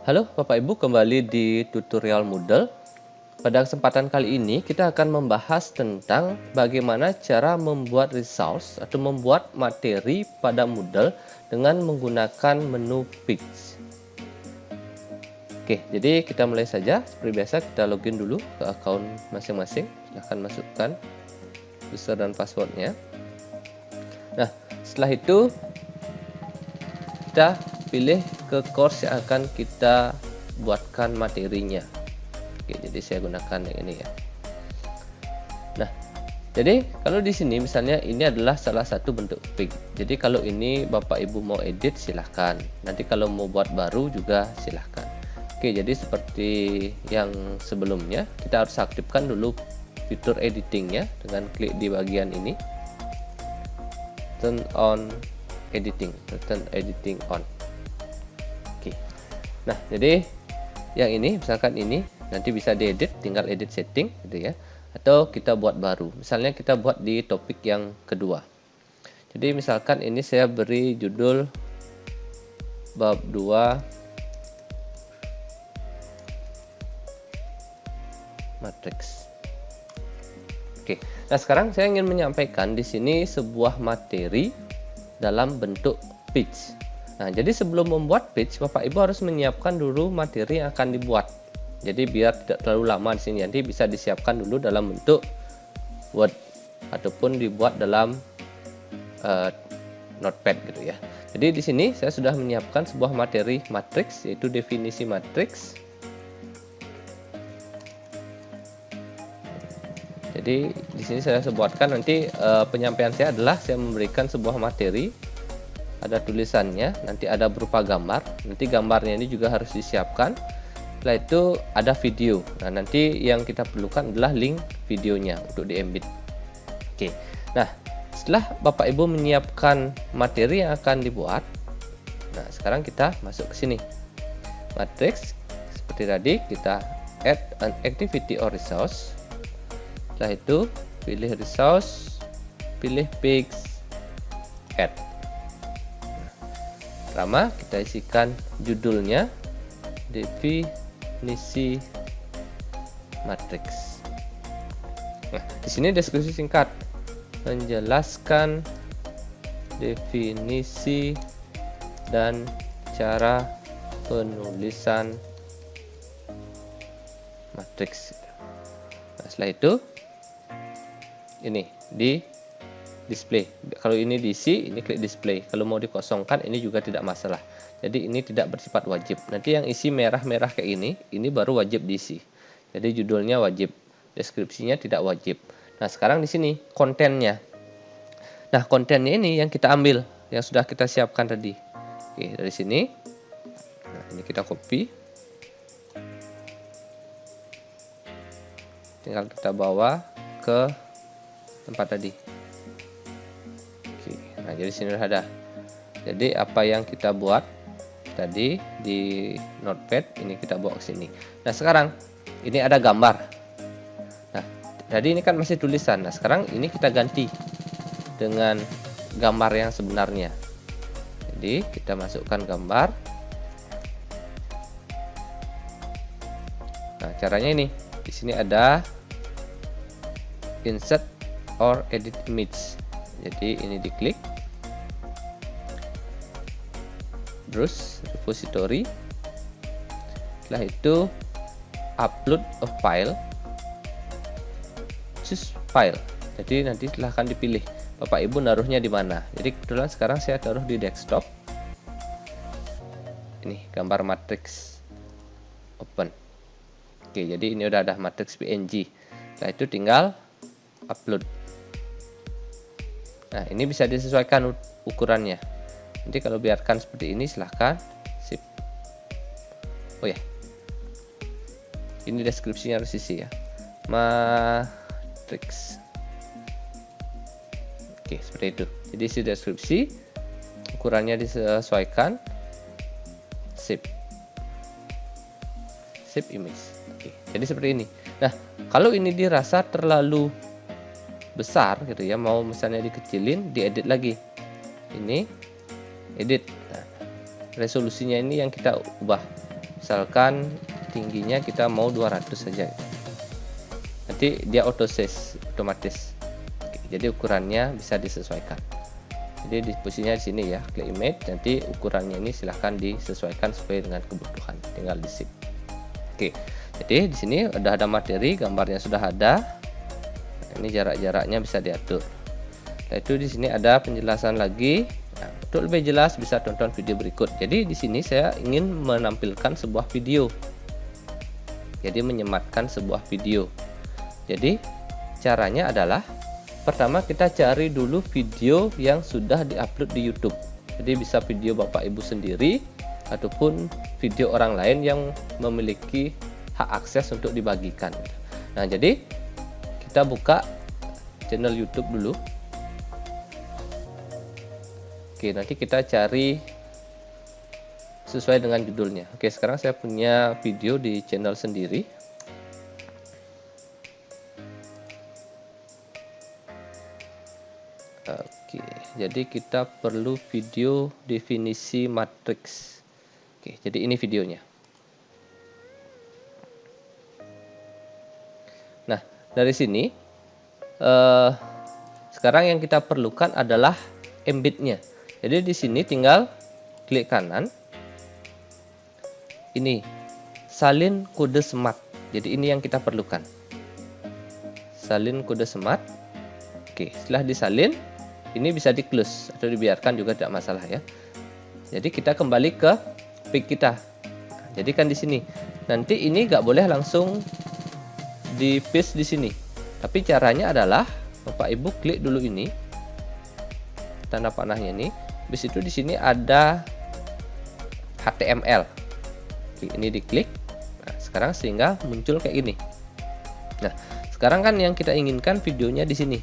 Halo Bapak Ibu, kembali di tutorial Moodle. Pada kesempatan kali ini kita akan membahas tentang bagaimana cara membuat resource atau membuat materi pada Moodle dengan menggunakan menu Page. Oke, jadi kita mulai saja. Seperti biasa kita login dulu ke akun masing-masing. Silahkan masukkan user dan passwordnya. Nah, setelah itu kita pilih ke course yang akan kita buatkan materinya. Oke, jadi saya gunakan yang ini ya. Nah, jadi kalau di sini misalnya ini adalah salah satu bentuk page. Jadi kalau ini Bapak Ibu mau edit silahkan. Nanti kalau mau buat baru juga silahkan. Oke, jadi seperti yang sebelumnya kita harus aktifkan dulu fitur editingnya dengan klik di bagian ini. Turn on editing, turn editing on. Oke. Nah, jadi yang ini misalkan ini nanti bisa diedit, tinggal edit setting gitu ya. Atau kita buat baru. Misalnya kita buat di topik yang kedua. Jadi misalkan ini saya beri judul bab 2 matriks. Oke. Nah, sekarang saya ingin menyampaikan di sini sebuah materi dalam bentuk page. Nah, jadi sebelum membuat page, Bapak Ibu harus menyiapkan dulu materi yang akan dibuat. Jadi biar tidak terlalu lama di sini, nanti bisa disiapkan dulu dalam bentuk Word ataupun dibuat dalam Notepad gitu ya. Jadi di sini saya sudah menyiapkan sebuah materi matriks, yaitu definisi matriks. Jadi di sini saya buatkan nanti penyampaian saya adalah saya memberikan sebuah materi, ada tulisannya, nanti ada berupa gambar, nanti gambarnya ini juga harus disiapkan. Setelah itu ada video. Nah, nanti yang kita perlukan adalah link videonya untuk di-embed. Oke. Nah, setelah Bapak Ibu menyiapkan materi yang akan dibuat, nah sekarang kita masuk ke sini. Matrix seperti tadi kita add an activity or resource. Setelah itu pilih resource, pilih page, add. Pertama kita isikan judulnya definisi matriks. Nah, di sini deskripsi singkat menjelaskan definisi dan cara penulisan matriks. Nah, setelah itu ini di display. Kalau ini diisi, ini klik display. Kalau mau dikosongkan, ini juga tidak masalah. Jadi ini tidak bersifat wajib. Nanti yang isi merah-merah kayak ini baru wajib diisi. Jadi judulnya wajib, deskripsinya tidak wajib. Nah, sekarang di sini kontennya. Nah, kontennya ini yang kita ambil, yang sudah kita siapkan tadi. Oke, dari sini. Nah, ini kita copy. Tinggal kita bawa ke tempat tadi. Oke, nah jadi sini sudah ada. Jadi apa yang kita buat tadi di Notepad ini kita bawa ke sini. Nah, sekarang ini ada gambar. Nah, jadi ini kan masih tulisan. Nah, sekarang ini kita ganti dengan gambar yang sebenarnya. Jadi kita masukkan gambar. Nah, caranya ini. Di sini ada insert or edit image. Jadi ini diklik, terus repository. Setelah itu upload a file, choose file. Jadi nanti silahkan dipilih Bapak Ibu naruhnya di mana. Jadi kebetulan sekarang saya taruh di desktop. Ini gambar matriks, open. Oke, jadi ini udah ada matriks PNG. Setelah itu tinggal upload. Nah, ini bisa disesuaikan ukurannya. Nanti kalau biarkan seperti ini silahkan. Sip. Oh ya, ini deskripsinya harus isi ya. Matriks. Oke, seperti itu. Jadi isi deskripsi, ukurannya disesuaikan. Sip. Sip image. Oke, jadi seperti ini. Nah, kalau ini dirasa terlalu besar gitu ya, mau misalnya dikecilin, diedit lagi. Ini edit. Nah, resolusinya ini yang kita ubah. Misalkan tingginya kita mau 200 saja. Nanti dia otomatis. Oke, jadi ukurannya bisa disesuaikan. Jadi di posisinya di sini ya, klik image, nanti ukurannya ini silahkan disesuaikan sesuai dengan kebutuhan, tinggal di save. Oke, jadi di sini udah ada materi, gambarnya sudah ada. Ini jarak-jaraknya bisa diatur. Nah, itu di sini ada penjelasan lagi. Nah, untuk lebih jelas bisa tonton video berikut. Jadi di sini saya ingin menampilkan sebuah video. Jadi menyematkan sebuah video. Jadi caranya adalah pertama kita cari dulu video yang sudah diupload di YouTube. Jadi bisa video Bapak Ibu sendiri ataupun video orang lain yang memiliki hak akses untuk dibagikan. Nah, jadi kita buka channel YouTube dulu. Oke, nanti kita cari sesuai dengan judulnya. Oke, sekarang saya punya video di channel sendiri. Oke, jadi kita perlu video definisi matriks. Oke, jadi ini videonya. Nah, dari sini sekarang yang kita perlukan adalah embed-nya. Jadi di sini tinggal klik kanan. Ini salin kode smart. Jadi ini yang kita perlukan. Salin kode smart. Oke, setelah disalin, ini bisa di close atau dibiarkan juga tidak masalah ya. Jadi kita kembali ke pic kita. Jadi kan di sini. Nanti ini nggak boleh langsung di paste di sini. Tapi caranya adalah Bapak Ibu klik dulu ini tanda panahnya ini. Habis itu di sini ada HTML. Ini diklik. Nah, sekarang sehingga muncul kayak gini. Nah, sekarang kan yang kita inginkan videonya di sini.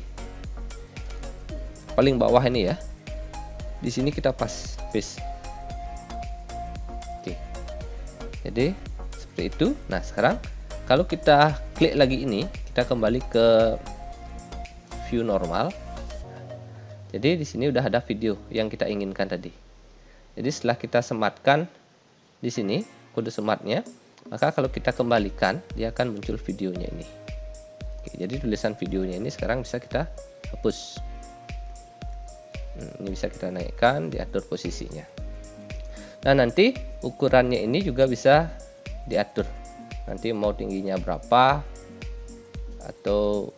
Paling bawah ini ya. Di sini kita paste. Oke. Jadi seperti itu. Nah, sekarang kalau kita klik lagi ini, kita kembali ke view normal. Jadi di sini udah ada video yang kita inginkan tadi. Jadi setelah kita sematkan di sini kode sematnya, maka kalau kita kembalikan dia akan muncul videonya ini. Oke, jadi tulisan videonya ini sekarang bisa kita hapus. Ini bisa kita naikkan, diatur posisinya. Nah, nanti ukurannya ini juga bisa diatur. Nanti mau tingginya berapa atau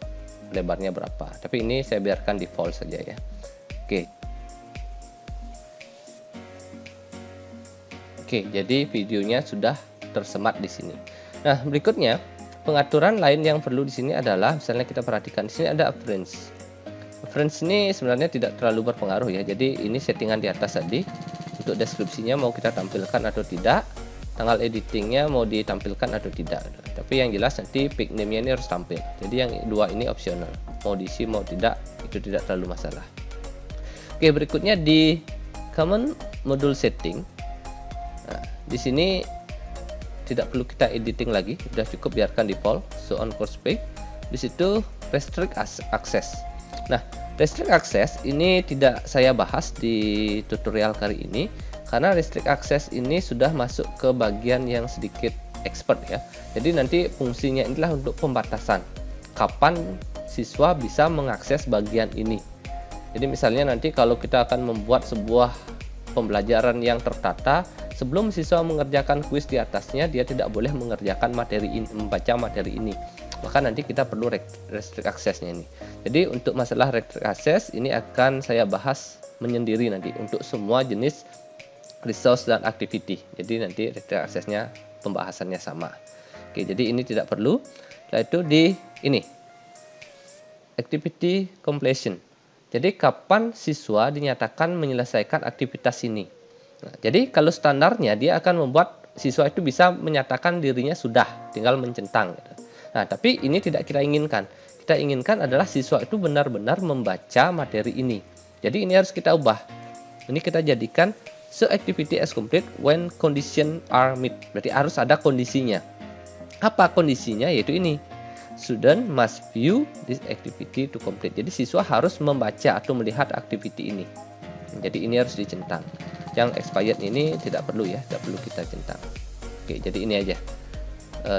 lebarnya berapa. Tapi ini saya biarkan default saja ya. Oke, jadi videonya sudah tersemat di sini. Nah, berikutnya pengaturan lain yang perlu di sini adalah misalnya kita perhatikan di sini ada appearance. Appearance ini sebenarnya tidak terlalu berpengaruh ya. Jadi ini settingan di atas tadi. Untuk deskripsinya mau kita tampilkan atau tidak, tanggal editingnya mau ditampilkan atau tidak. Tapi yang jelas nanti pic name-nya ini harus tampil. Jadi yang dua ini opsional. Mau diisi mau tidak, itu tidak terlalu masalah. Oke, berikutnya di common module setting. Nah, di sini tidak perlu kita editing lagi, sudah cukup biarkan default. So on course page. Di situ restrict access. Nah, restrict access ini tidak saya bahas di tutorial kali ini karena restrict access ini sudah masuk ke bagian yang sedikit expert ya. Jadi nanti fungsinya inilah untuk pembatasan kapan siswa bisa mengakses bagian ini. Jadi misalnya nanti kalau kita akan membuat sebuah pembelajaran yang tertata, sebelum siswa mengerjakan kuis di atasnya dia tidak boleh mengerjakan materi ini, membaca materi ini. Maka nanti kita perlu restrict access-nya ini. Jadi untuk masalah restrict access ini akan saya bahas menyendiri nanti untuk semua jenis resource dan activity. Jadi nanti restrict access-nya pembahasannya sama. Oke, jadi ini tidak perlu. Setelah itu di ini activity completion. Jadi kapan siswa dinyatakan menyelesaikan aktivitas ini. Nah, jadi kalau standarnya dia akan membuat siswa itu bisa menyatakan dirinya sudah, tinggal mencentang. Nah, tapi ini tidak kita inginkan. Kita inginkan adalah siswa itu benar-benar membaca materi ini. Jadi ini harus kita ubah. Ini kita jadikan so activity as complete when condition are met. Berarti harus ada kondisinya. Apa kondisinya? Yaitu ini. Student must view this activity to complete. Jadi siswa harus membaca atau melihat activity ini. Jadi ini harus dicentang. Yang expired ini tidak perlu ya, tidak perlu kita centang. Oke, jadi ini aja.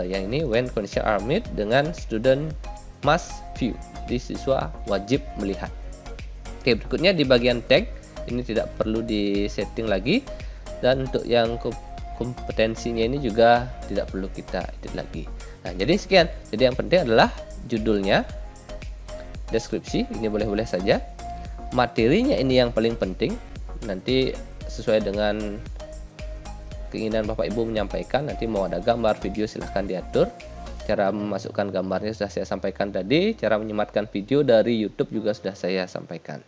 Yang ini when conditions are met dengan student must view. Jadi siswa wajib melihat. Oke, berikutnya di bagian tag ini tidak perlu disetting lagi, dan untuk yang kompetensinya ini juga tidak perlu kita edit lagi. Nah, jadi sekian. Jadi yang penting adalah judulnya, deskripsi ini boleh-boleh saja, materinya ini yang paling penting. Nanti sesuai dengan keinginan Bapak Ibu menyampaikan, nanti mau ada gambar, video, silahkan diatur. Cara memasukkan gambarnya sudah saya sampaikan tadi, cara menyematkan video dari YouTube juga sudah saya sampaikan.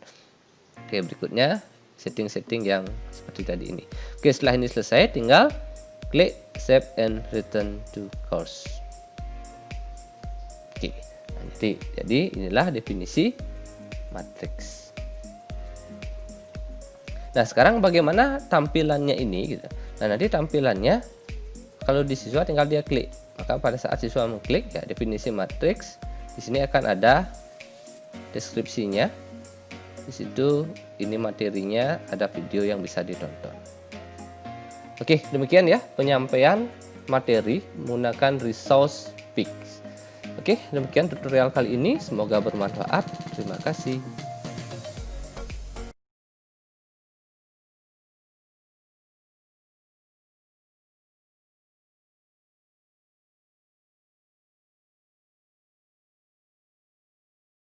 Oke, berikutnya setting-setting yang seperti tadi ini. Oke, setelah ini selesai, tinggal klik save and return to course. Oke, nanti jadi inilah definisi matriks. Nah, sekarang bagaimana tampilannya ini gitu. Nah, nanti tampilannya kalau di siswa tinggal dia klik. Maka pada saat siswa mengklik ya definisi matriks, di sini akan ada deskripsinya. Di situ ini materinya, ada video yang bisa ditonton. Oke, demikian ya penyampaian materi menggunakan resource Pix. Oke, demikian tutorial kali ini, semoga bermanfaat. Terima kasih.